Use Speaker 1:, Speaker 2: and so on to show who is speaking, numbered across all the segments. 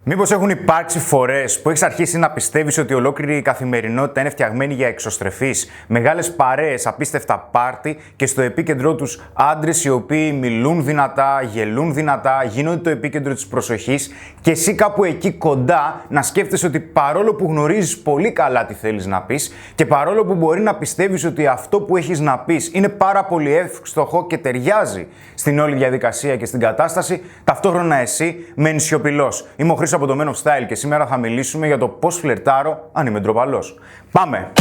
Speaker 1: Μήπως έχουν υπάρξει φορές που έχεις αρχίσει να πιστεύεις ότι ολόκληρη η καθημερινότητα είναι φτιαγμένη για εξωστρεφείς, μεγάλες παρέες, απίστευτα πάρτι και στο επίκεντρό τους άντρες οι οποίοι μιλούν δυνατά, γελούν δυνατά, γίνονται το επίκεντρο της προσοχής και εσύ κάπου εκεί κοντά να σκέφτεσαι ότι παρόλο που γνωρίζεις πολύ καλά τι θέλεις να πεις και παρόλο που μπορεί να πιστεύεις ότι αυτό που έχεις να πεις είναι πάρα πολύ εύστοχο και ταιριάζει στην όλη διαδικασία και στην κατάσταση, ταυτόχρονα εσύ μένεις σιωπηλός. Είμαι ο Χρήστος από το Men of Style και σήμερα θα μιλήσουμε για το πώς φλερτάρω αν είμαι ντροπαλός. Πάμε!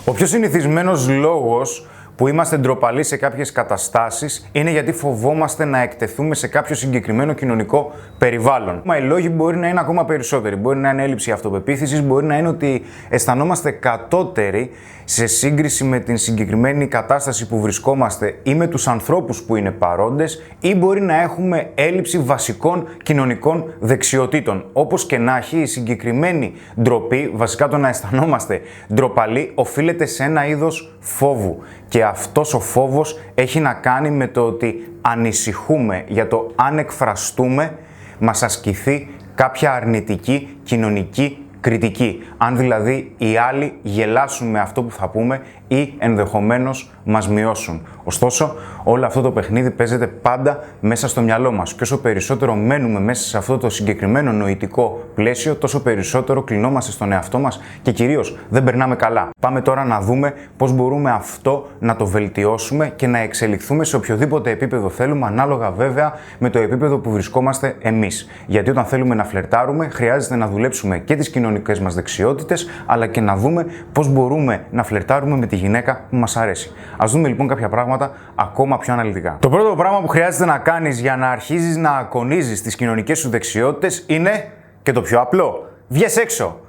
Speaker 1: Ο πιο συνηθισμένος λόγος που είμαστε ντροπαλοί σε κάποιες καταστάσεις είναι γιατί φοβόμαστε να εκτεθούμε σε κάποιο συγκεκριμένο κοινωνικό περιβάλλον. Μα οι λόγοι μπορεί να είναι ακόμα περισσότεροι. Μπορεί να είναι έλλειψη αυτοπεποίθησης, μπορεί να είναι ότι αισθανόμαστε κατώτεροι σε σύγκριση με την συγκεκριμένη κατάσταση που βρισκόμαστε ή με τους ανθρώπους που είναι παρόντες, ή μπορεί να έχουμε έλλειψη βασικών κοινωνικών δεξιοτήτων. Όπως και να έχει, η συγκεκριμένη ντροπή, βασικά το να αισθανόμαστε ντροπαλοί, οφείλεται σε ένα είδος φόβου. Και αυτός ο φόβος έχει να κάνει με το ότι ανησυχούμε για το αν εκφραστούμε, μας ασκηθεί κάποια αρνητική κοινωνική κριτική. Αν δηλαδή οι άλλοι γελάσουν με αυτό που θα πούμε ή ενδεχομένως μας μειώσουν. Ωστόσο, όλο αυτό το παιχνίδι παίζεται πάντα μέσα στο μυαλό μας. Και όσο περισσότερο μένουμε μέσα σε αυτό το συγκεκριμένο νοητικό πλαίσιο, τόσο περισσότερο κλεινόμαστε στον εαυτό μας και κυρίως δεν περνάμε καλά. Πάμε τώρα να δούμε πώς μπορούμε αυτό να το βελτιώσουμε και να εξελιχθούμε σε οποιοδήποτε επίπεδο θέλουμε, ανάλογα βέβαια με το επίπεδο που βρισκόμαστε εμείς. Γιατί όταν θέλουμε να φλερτάρουμε, χρειάζεται να δουλέψουμε και τις κοινωνικές μας δεξιότητες, αλλά και να δούμε πώς μπορούμε να φλερτάρουμε με τη γυναίκα που μας αρέσει. Ας δούμε λοιπόν κάποια πράγματα ακόμα πιο αναλυτικά. Το πρώτο πράγμα που χρειάζεται να κάνεις για να αρχίζεις να ακονίζεις τις κοινωνικές σου δεξιότητες είναι και το πιο απλό. Βγες έξω.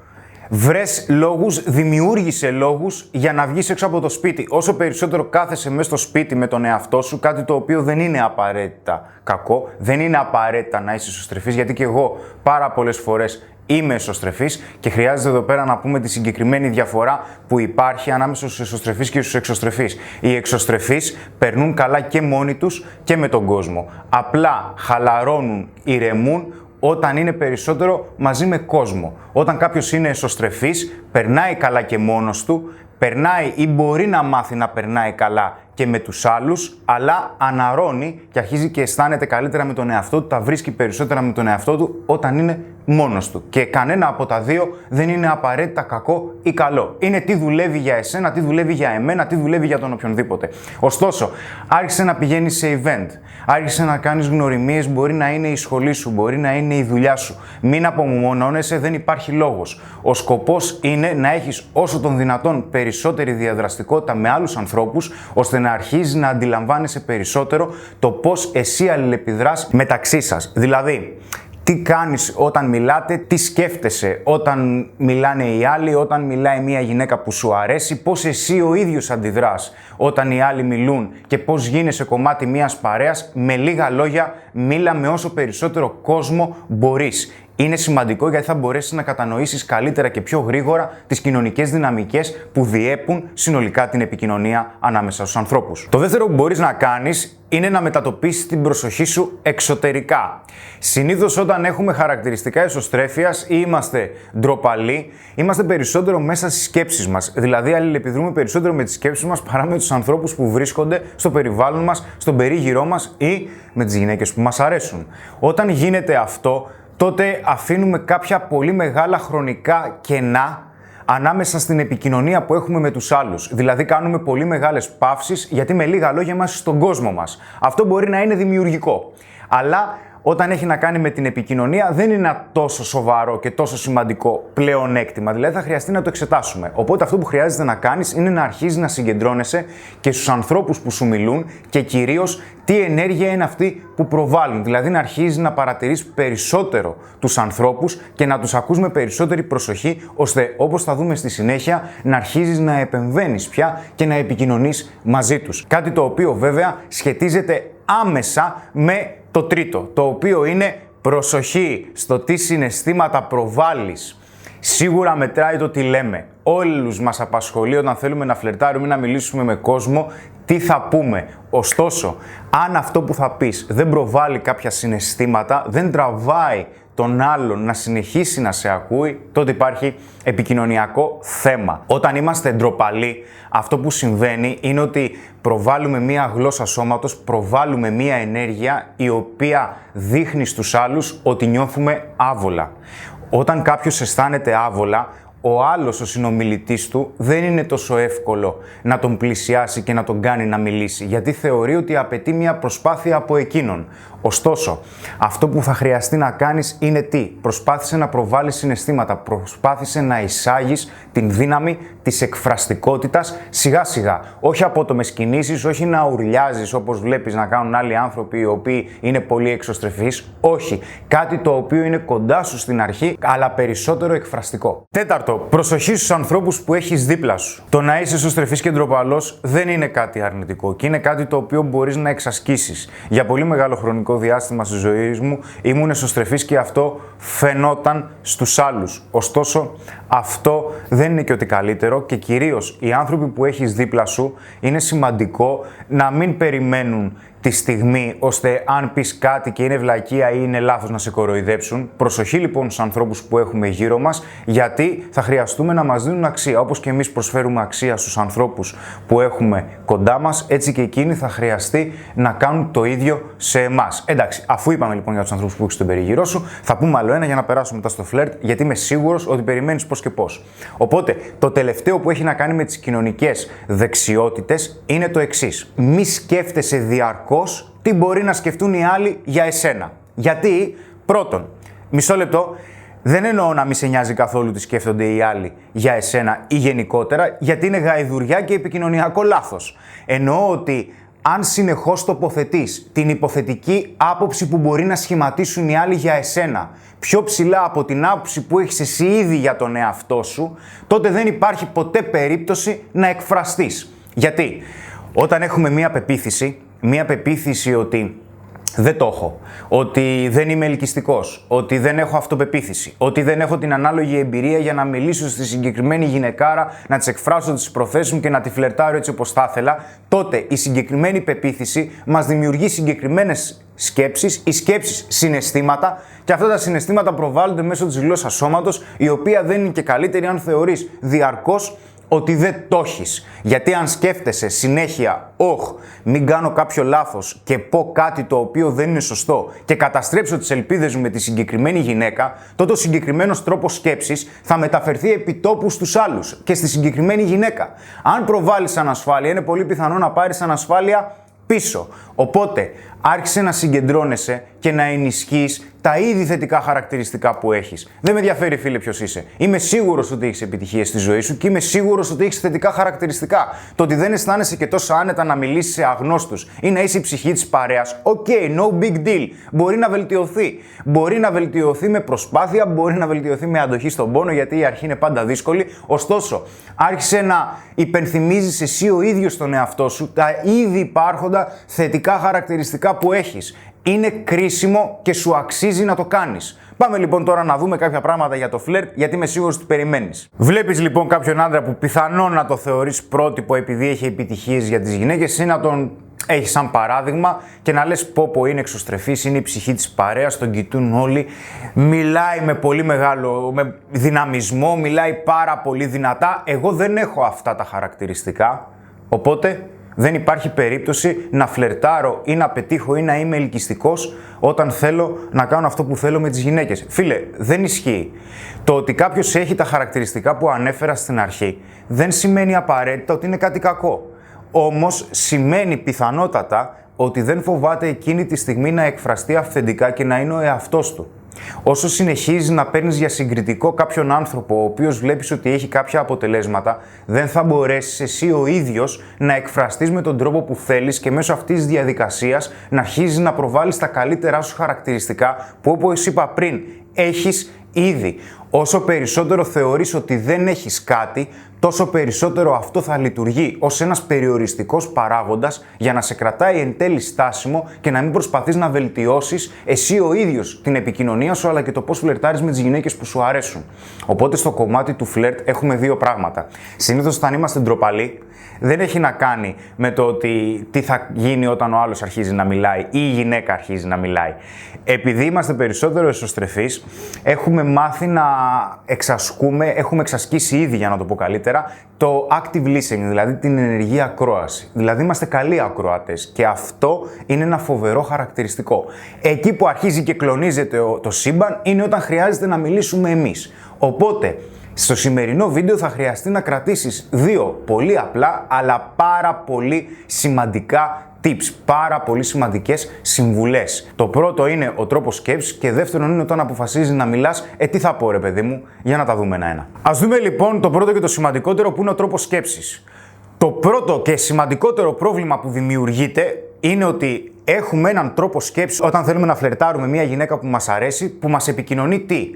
Speaker 1: Βρες λόγους, δημιούργησε λόγους για να βγεις έξω από το σπίτι. Όσο περισσότερο κάθεσαι μέσα στο σπίτι με τον εαυτό σου, κάτι το οποίο δεν είναι απαραίτητα κακό, δεν είναι απαραίτητα να είσαι εσωστρεφής, γιατί και εγώ πάρα πολλές φορές είμαι εσωστρεφής και χρειάζεται εδώ πέρα να πούμε τη συγκεκριμένη διαφορά που υπάρχει ανάμεσα στους εσωστρεφείς και στους εξωστρεφείς. Οι εξωστρεφείς περνούν καλά και μόνοι τους και με τον κόσμο. Απλά χαλαρώνουν, ηρεμούν όταν είναι περισσότερο μαζί με κόσμο. Όταν κάποιος είναι εσωστρεφής, περνάει καλά και μόνος του, περνάει ή μπορεί να μάθει να περνάει καλά και με τους άλλους, αλλά αναρρώνει και αρχίζει και αισθάνεται καλύτερα με τον εαυτό του, τα βρίσκει περισσότερα με τον εαυτό του όταν είναι μόνος του. Και κανένα από τα δύο δεν είναι απαραίτητα κακό ή καλό. Είναι τι δουλεύει για εσένα, τι δουλεύει για εμένα, τι δουλεύει για τον οποιονδήποτε. Ωστόσο, άρχισε να πηγαίνεις σε event, άρχισε να κάνεις γνωριμίες, μπορεί να είναι η σχολή σου, μπορεί να είναι η δουλειά σου. Μην απομονώνεσαι, δεν υπάρχει λόγος. Ο σκοπός είναι να έχεις όσο τον δυνατόν περισσότερη διαδραστικότητα με άλλους ανθρώπους, ώστε να αρχίζεις να αντιλαμβάνεσαι περισσότερο το πώς εσύ αλληλεπιδράς μεταξύ σας. Δηλαδή, τι κάνεις όταν μιλάτε, τι σκέφτεσαι όταν μιλάνε οι άλλοι, όταν μιλάει μια γυναίκα που σου αρέσει, πώς εσύ ο ίδιος αντιδράς όταν οι άλλοι μιλούν και πώς γίνεσαι κομμάτι μιας παρέας. Με λίγα λόγια, μίλα με όσο περισσότερο κόσμο μπορείς. Είναι σημαντικό γιατί θα μπορέσεις να κατανοήσεις καλύτερα και πιο γρήγορα τις κοινωνικές δυναμικές που διέπουν συνολικά την επικοινωνία ανάμεσα στους ανθρώπους. Το δεύτερο που μπορείς να κάνεις είναι να μετατοπίσεις την προσοχή σου εξωτερικά. Συνήθως όταν έχουμε χαρακτηριστικά εσωστρέφειας ή είμαστε ντροπαλοί, είμαστε περισσότερο μέσα στις σκέψεις μας. Δηλαδή αλληλεπιδρούμε περισσότερο με τις σκέψεις μας παρά με τους ανθρώπους που βρίσκονται στο περιβάλλον μας, στον περίγυρό μας ή με τις γυναίκες που μας αρέσουν. Όταν γίνεται αυτό, τότε αφήνουμε κάποια πολύ μεγάλα χρονικά κενά ανάμεσα στην επικοινωνία που έχουμε με τους άλλους. Δηλαδή κάνουμε πολύ μεγάλες παύσεις γιατί με λίγα λόγια είμαστε στον κόσμο μας. Αυτό μπορεί να είναι δημιουργικό. Αλλά όταν έχει να κάνει με την επικοινωνία δεν είναι ένα τόσο σοβαρό και τόσο σημαντικό πλεονέκτημα. Δηλαδή θα χρειαστεί να το εξετάσουμε. Οπότε αυτό που χρειάζεται να κάνεις είναι να αρχίζεις να συγκεντρώνεσαι και στους ανθρώπους που σου μιλούν και κυρίως τι ενέργεια είναι αυτή που προβάλλουν. Δηλαδή να αρχίζεις να παρατηρείς περισσότερο τους ανθρώπους και να τους ακούς με περισσότερη προσοχή, ώστε όπως θα δούμε στη συνέχεια να αρχίζεις να επεμβαίνεις πια και να επικοινωνείς μαζί τους. Κάτι το οποίο βέβαια σχετίζεται άμεσα με το τρίτο, το οποίο είναι προσοχή στο τι συναισθήματα προβάλλεις Σίγουρα μετράει το τι λέμε. Όλους μας απασχολεί όταν θέλουμε να φλερτάρουμε ή να μιλήσουμε με κόσμο, τι θα πούμε. Ωστόσο, αν αυτό που θα πεις δεν προβάλλει κάποια συναισθήματα, δεν τραβάει τον άλλον να συνεχίσει να σε ακούει, τότε υπάρχει επικοινωνιακό θέμα. Όταν είμαστε ντροπαλοί, αυτό που συμβαίνει είναι ότι προβάλλουμε μία γλώσσα σώματος, προβάλλουμε μία ενέργεια η οποία δείχνει στους άλλους ότι νιώθουμε άβολα. Όταν κάποιος αισθάνεται άβολα, ο άλλος, ο συνομιλητής του, δεν είναι τόσο εύκολο να τον πλησιάσει και να τον κάνει να μιλήσει, γιατί θεωρεί ότι απαιτεί μια προσπάθεια από εκείνον. Ωστόσο, αυτό που θα χρειαστεί να κάνεις είναι τι? Προσπάθησε να προβάλλεις συναισθήματα, προσπάθησε να εισάγεις την δύναμη της εκφραστικότητας σιγά σιγά. Όχι απότομες κινήσεις, όχι να ουρλιάζεις όπως βλέπεις να κάνουν άλλοι άνθρωποι οι οποίοι είναι πολύ εξωστρεφείς. Όχι, κάτι το οποίο είναι κοντά σου στην αρχή, αλλά περισσότερο εκφραστικό. Τέταρτο, προσοχή στους ανθρώπους που έχεις δίπλα σου. Το να είσαι εσωστρεφής και ντροπαλός δεν είναι κάτι αρνητικό και είναι κάτι το οποίο μπορείς να εξασκήσεις. Για πολύ μεγάλο χρονικό διάστημα στη ζωή μου ήμουν εσωστρεφής και αυτό φαινόταν στους άλλους. Ωστόσο, αυτό δεν είναι και ότι καλύτερο και κυρίως οι άνθρωποι που έχεις δίπλα σου είναι σημαντικό να μην περιμένουν τη στιγμή ώστε αν πεις κάτι και είναι βλακεία ή είναι λάθος να σε κοροϊδέψουν. Προσοχή λοιπόν στους ανθρώπους που έχουμε γύρω μας, γιατί θα χρειαστούμε να μας δίνουν αξία. Όπως και εμείς προσφέρουμε αξία στους ανθρώπους που έχουμε κοντά μας, έτσι και εκείνοι θα χρειαστεί να κάνουν το ίδιο σε εμάς. Εντάξει, αφού είπαμε λοιπόν για τους ανθρώπους που έχεις στον περιγυρό σου, θα πούμε άλλο ένα για να περάσουμε μετά στο φλερτ, γιατί είμαι σίγουρος ότι περιμένεις πώς και πώς. Οπότε, το τελευταίο που έχει να κάνει με τις κοινωνικές δεξιότητες είναι το εξής. Μη σκέφτεσαι διαρκώς τι μπορεί να σκεφτούν οι άλλοι για εσένα. Γιατί, πρώτον, μισό λεπτό, δεν εννοώ να μην σε νοιάζει καθόλου τι σκέφτονται οι άλλοι για εσένα ή γενικότερα, γιατί είναι γαϊδουριά και επικοινωνιακό λάθος. Εννοώ ότι αν συνεχώς τοποθετείς την υποθετική άποψη που μπορεί να σχηματίσουν οι άλλοι για εσένα πιο ψηλά από την άποψη που έχεις εσύ ήδη για τον εαυτό σου, τότε δεν υπάρχει ποτέ περίπτωση να εκφραστείς. Γιατί όταν έχουμε μία πεποίθηση ότι δεν το έχω, ότι δεν είμαι ελκυστικός, ότι δεν έχω αυτοπεποίθηση, ότι δεν έχω την ανάλογη εμπειρία για να μιλήσω στη συγκεκριμένη γυναικάρα, να της εκφράσω τις προθέσεις μου και να τη φλερτάρω έτσι όπως θα ήθελα, τότε η συγκεκριμένη πεποίθηση μας δημιουργεί συγκεκριμένες σκέψεις, οι σκέψεις συναισθήματα και αυτά τα συναισθήματα προβάλλονται μέσω της γλώσσας σώματος, η οποία δεν είναι και καλύτερη αν θεωρείς διαρκώς ότι δεν το έχεις. Γιατί αν σκέφτεσαι συνέχεια, μην κάνω κάποιο λάθος και πω κάτι το οποίο δεν είναι σωστό και καταστρέψω τις ελπίδες μου με τη συγκεκριμένη γυναίκα, τότε ο συγκεκριμένος τρόπος σκέψης θα μεταφερθεί επιτόπου στους άλλους και στη συγκεκριμένη γυναίκα. Αν προβάλλεις ανασφάλεια, είναι πολύ πιθανό να πάρεις ανασφάλεια πίσω. Οπότε, άρχισε να συγκεντρώνεσαι και να ενισχύεις τα ήδη θετικά χαρακτηριστικά που έχεις. Δεν με ενδιαφέρει, φίλε, ποιος είσαι. Είμαι σίγουρος ότι έχεις επιτυχίες στη ζωή σου και είμαι σίγουρος ότι έχεις θετικά χαρακτηριστικά. Το ότι δεν αισθάνεσαι και τόσο άνετα να μιλήσεις σε αγνώστους ή να είσαι η ψυχή της παρέας, no big deal. Μπορεί να βελτιωθεί. Μπορεί να βελτιωθεί με προσπάθεια, μπορεί να βελτιωθεί με αντοχή στον πόνο, γιατί η αρχή είναι πάντα δύσκολη. Ωστόσο, άρχισε να υπενθυμίζεις εσύ ο ίδιος στον εαυτό σου τα ήδη υπάρχοντα θετικά χαρακτηριστικά που έχεις. Είναι κρίσιμο και σου αξίζει να το κάνεις. Πάμε λοιπόν τώρα να δούμε κάποια πράγματα για το φλερτ, γιατί είμαι σίγουρος ότι περιμένεις. Βλέπεις λοιπόν κάποιον άντρα που πιθανόν να το θεωρείς πρότυπο επειδή έχει επιτυχίες για τις γυναίκες ή να τον έχει σαν παράδειγμα και να λες πω είναι εξωστρεφής, είναι η ψυχή της παρέας, τον κοιτούν όλοι, μιλάει με πολύ μεγάλο δυναμισμό, μιλάει πάρα πολύ δυνατά. Εγώ δεν έχω αυτά τα χαρακτηριστικά, οπότε δεν υπάρχει περίπτωση να φλερτάρω ή να πετύχω ή να είμαι ελκυστικός όταν θέλω να κάνω αυτό που θέλω με τις γυναίκες. Φίλε, δεν ισχύει. Το ότι κάποιος έχει τα χαρακτηριστικά που ανέφερα στην αρχή δεν σημαίνει απαραίτητα ότι είναι κάτι κακό. Όμως σημαίνει πιθανότατα ότι δεν φοβάται εκείνη τη στιγμή να εκφραστεί αυθεντικά και να είναι ο εαυτός του. Όσο συνεχίζεις να παίρνεις για συγκριτικό κάποιον άνθρωπο ο οποίος βλέπεις ότι έχει κάποια αποτελέσματα, δεν θα μπορέσεις εσύ ο ίδιος να εκφραστείς με τον τρόπο που θέλεις και μέσω αυτής της διαδικασίας να αρχίζεις να προβάλλεις τα καλύτερά σου χαρακτηριστικά που, όπως είπα πριν, έχεις ήδη. Όσο περισσότερο θεωρείς ότι δεν έχεις κάτι, τόσο περισσότερο αυτό θα λειτουργεί ως ένας περιοριστικός παράγοντας για να σε κρατάει εν τέλει στάσιμο και να μην προσπαθείς να βελτιώσεις εσύ ο ίδιος την επικοινωνία σου, αλλά και το πώς φλερτάρεις με τις γυναίκες που σου αρέσουν. Οπότε στο κομμάτι του φλερτ έχουμε δύο πράγματα. Συνήθως όταν είμαστε ντροπαλοί, δεν έχει να κάνει με το ότι τι θα γίνει όταν ο άλλος αρχίζει να μιλάει ή η γυναίκα αρχίζει να μιλάει. Επειδή είμαστε περισσότερο εσωστρεφείς, έχουμε μάθει να έχουμε εξασκήσει ήδη, για να το πω καλύτερα, το active listening, δηλαδή την ενεργή ακρόαση. Δηλαδή είμαστε καλοί ακροατές και αυτό είναι ένα φοβερό χαρακτηριστικό. Εκεί που αρχίζει και κλονίζεται το σύμπαν είναι όταν χρειάζεται να μιλήσουμε εμείς. Οπότε, στο σημερινό βίντεο θα χρειαστεί να κρατήσεις δύο πολύ απλά αλλά πάρα πολύ σημαντικά tips, πάρα πολύ σημαντικές συμβουλές. Το πρώτο είναι ο τρόπος σκέψης και δεύτερον είναι όταν αποφασίζεις να μιλάς, τι θα πω ρε παιδί μου, για να τα δούμε ένα-ένα. Ας δούμε λοιπόν το πρώτο και το σημαντικότερο που είναι ο τρόπος σκέψης. Το πρώτο και σημαντικότερο πρόβλημα που δημιουργείται είναι ότι έχουμε έναν τρόπο σκέψης όταν θέλουμε να φλερτάρουμε μια γυναίκα που μας αρέσει, που μας επικοινωνεί τι?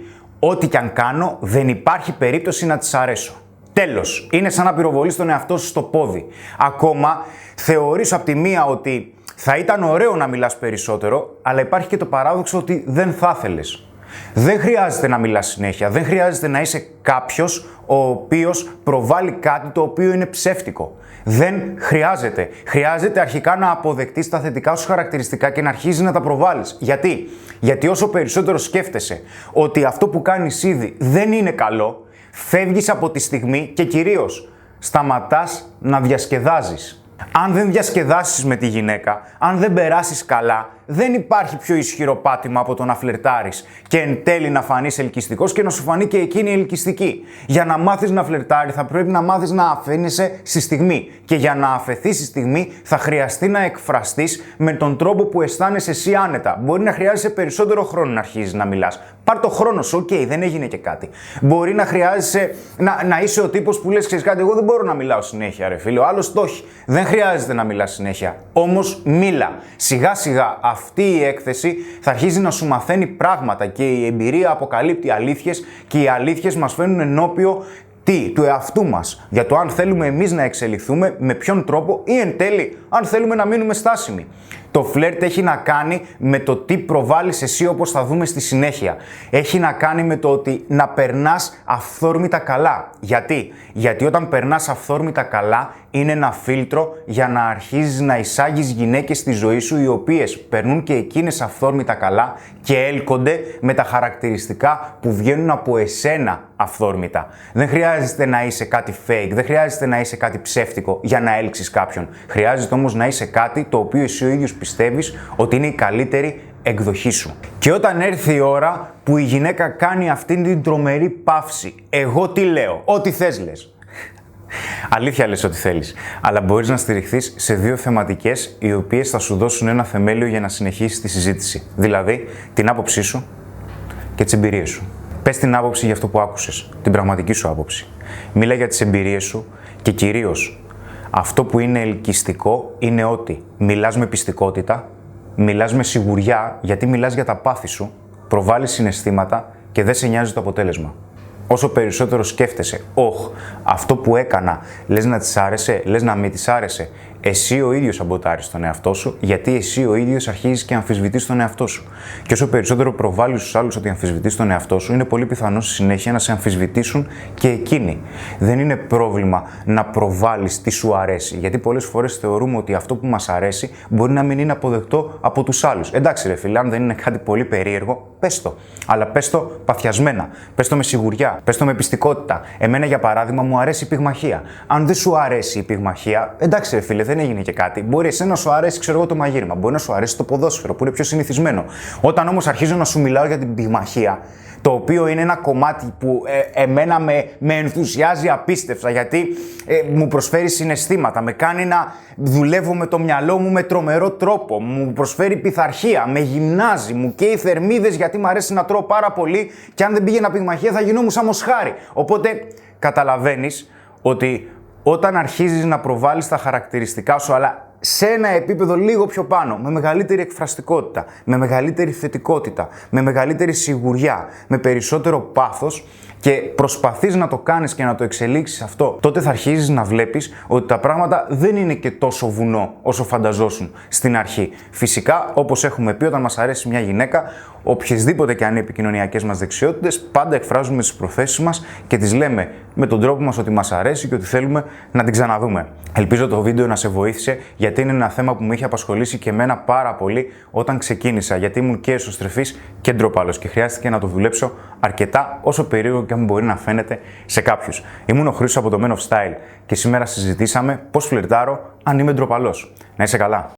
Speaker 1: Ό,τι κι αν κάνω, δεν υπάρχει περίπτωση να της αρέσω. Τέλος. Είναι σαν να πυροβολείς τον εαυτό σου στο πόδι. Ακόμα, θεωρείς από τη μία ότι θα ήταν ωραίο να μιλάς περισσότερο, αλλά υπάρχει και το παράδοξο ότι δεν θα ήθελες. Δεν χρειάζεται να μιλάς συνέχεια. Δεν χρειάζεται να είσαι κάποιος ο οποίος προβάλλει κάτι το οποίο είναι ψεύτικο. Δεν χρειάζεται. Χρειάζεται αρχικά να αποδεχτείς τα θετικά σου χαρακτηριστικά και να αρχίζεις να τα προβάλλεις. Γιατί? Γιατί όσο περισσότερο σκέφτεσαι ότι αυτό που κάνεις ήδη δεν είναι καλό, φεύγεις από τη στιγμή και κυρίως σταματάς να διασκεδάζεις. Αν δεν διασκεδάσεις με τη γυναίκα, αν δεν περάσεις καλά, δεν υπάρχει πιο ισχυρό πάτημα από το να φλερτάρεις και εν τέλει να φανείς ελκυστικός και να σου φανεί και εκείνη ελκυστική. Για να μάθεις να φλερτάρεις θα πρέπει να μάθεις να αφήνεσαι στη στιγμή και για να αφαιθείς στη στιγμή θα χρειαστεί να εκφραστείς με τον τρόπο που αισθάνεσαι εσύ άνετα. Μπορεί να χρειάζεσαι περισσότερο χρόνο να αρχίζεις να μιλάς. Πάρ' το χρόνο σου, δεν έγινε και κάτι. Μπορεί να χρειάζεσαι να είσαι ο τύπος που λες, ξέρεις κάτι, εγώ δεν μπορώ να μιλάω συνέχεια, ρε φίλε. Ο άλλος το έχει. Δεν χρειάζεται να μιλάς συνέχεια. Όμως μίλα. Σιγά σιγά αυτή η έκθεση θα αρχίζει να σου μαθαίνει πράγματα και η εμπειρία αποκαλύπτει αλήθειες και οι αλήθειες μας φέρνουν ενώπιο του εαυτού μας. Για το αν θέλουμε εμείς να εξελιχθούμε, με ποιον τρόπο ή εν τέλει αν θέλουμε να μείνουμε στάσιμοι. Το φλερτ έχει να κάνει με το τι προβάλλεις εσύ, όπως θα δούμε στη συνέχεια. Έχει να κάνει με το ότι να περνάς αυθόρμητα καλά. Γιατί? Γιατί όταν περνάς αυθόρμητα καλά είναι ένα φίλτρο για να αρχίζεις να εισάγεις γυναίκες στη ζωή σου οι οποίες περνούν και εκείνες αυθόρμητα καλά και έλκονται με τα χαρακτηριστικά που βγαίνουν από εσένα αυθόρμητα. Δεν χρειάζεται να είσαι κάτι fake, δεν χρειάζεται να είσαι κάτι ψεύτικο για να έλξεις κάποιον. Χρειάζεται όμως να είσαι κάτι το οποίο εσύ ο ίδιος πιστεύεις ότι είναι η καλύτερη εκδοχή σου. Και όταν έρθει η ώρα που η γυναίκα κάνει αυτήν την τρομερή παύση, εγώ τι λέω? Ό,τι θες λες. Αλήθεια λες ό,τι θέλεις, αλλά μπορείς να στηριχθείς σε δύο θεματικές οι οποίες θα σου δώσουν ένα θεμέλιο για να συνεχίσεις τη συζήτηση. Δηλαδή, την άποψή σου και τις εμπειρίες σου. Πες την άποψη για αυτό που άκουσες, την πραγματική σου άποψη. Μίλα για τις εμπειρίες σου και κυρίως αυτό που είναι ελκυστικό είναι ότι μιλάς με πιστικότητα, μιλάς με σιγουριά γιατί μιλάς για τα πάθη σου, προβάλλεις συναισθήματα και δεν σε νοιάζει το αποτέλεσμα. Όσο περισσότερο σκέφτεσαι, αυτό που έκανα, λες να της άρεσε, λες να μην της άρεσε, εσύ ο ίδιος αμποτάρεις τον εαυτό σου, γιατί εσύ ο ίδιος αρχίζεις και αμφισβητείς τον εαυτό σου. Και όσο περισσότερο προβάλλεις στους άλλους ότι αμφισβητείς τον εαυτό σου, είναι πολύ πιθανό στη συνέχεια να σε αμφισβητήσουν και εκείνοι. Δεν είναι πρόβλημα να προβάλλεις τι σου αρέσει, γιατί πολλές φορές θεωρούμε ότι αυτό που μας αρέσει μπορεί να μην είναι αποδεκτό από τους άλλους. Εντάξει, ρε φίλε, αν δεν είναι κάτι πολύ περίεργο, πες το. Αλλά πες το παθιασμένα, πες το με σιγουριά, πες το με πιστικότητα. Εμένα, για παράδειγμα, μου αρέσει η πυγμαχία. Αν δεν σου αρέσει η πυγμαχία, εντάξει, ρε φίλε, δεν έγινε και κάτι. Μπορεί εσένα να σου αρέσει, ξέρω εγώ, το μαγείρεμα. Μπορεί να σου αρέσει το ποδόσφαιρο, που είναι πιο συνηθισμένο. Όταν όμως αρχίζω να σου μιλάω για την πυγμαχία, το οποίο είναι ένα κομμάτι που εμένα με ενθουσιάζει απίστευτα, γιατί μου προσφέρει συναισθήματα, με κάνει να δουλεύω με το μυαλό μου με τρομερό τρόπο, μου προσφέρει πειθαρχία, με γυμνάζει, μου καίει θερμίδες γιατί μου αρέσει να τρώω πάρα πολύ και αν δεν πήγαινα πυγμαχία θα γινόμουν σαν μοσχάρι. Οπότε καταλαβαίνεις ότι όταν αρχίζεις να προβάλλεις τα χαρακτηριστικά σου, αλλά σε ένα επίπεδο λίγο πιο πάνω, με μεγαλύτερη εκφραστικότητα, με μεγαλύτερη θετικότητα, με μεγαλύτερη σιγουριά, με περισσότερο πάθος, και προσπαθείς να το κάνεις και να το εξελίξεις αυτό, τότε θα αρχίζεις να βλέπεις ότι τα πράγματα δεν είναι και τόσο βουνό όσο φανταζόσουν στην αρχή. Φυσικά, όπως έχουμε πει, όταν μας αρέσει μια γυναίκα, οποιασδήποτε και αν είναι οι επικοινωνιακές μας δεξιότητες, πάντα εκφράζουμε τις προθέσεις μας και τις λέμε με τον τρόπο μας ότι μας αρέσει και ότι θέλουμε να την ξαναδούμε. Ελπίζω το βίντεο να σε βοήθησε, γιατί είναι ένα θέμα που με είχε απασχολήσει και εμένα πάρα πολύ όταν ξεκίνησα, γιατί ήμουν και εσωστρεφής και ντροπαλός και χρειάστηκε να το δουλέψω αρκετά, όσο περίεργο και αν μπορεί να φαίνεται σε κάποιους. Ήμουν ο Χρήστος από το Men of Style και σήμερα συζητήσαμε πώς φλερτάρω αν είμαι ντροπαλός. Να είσαι καλά.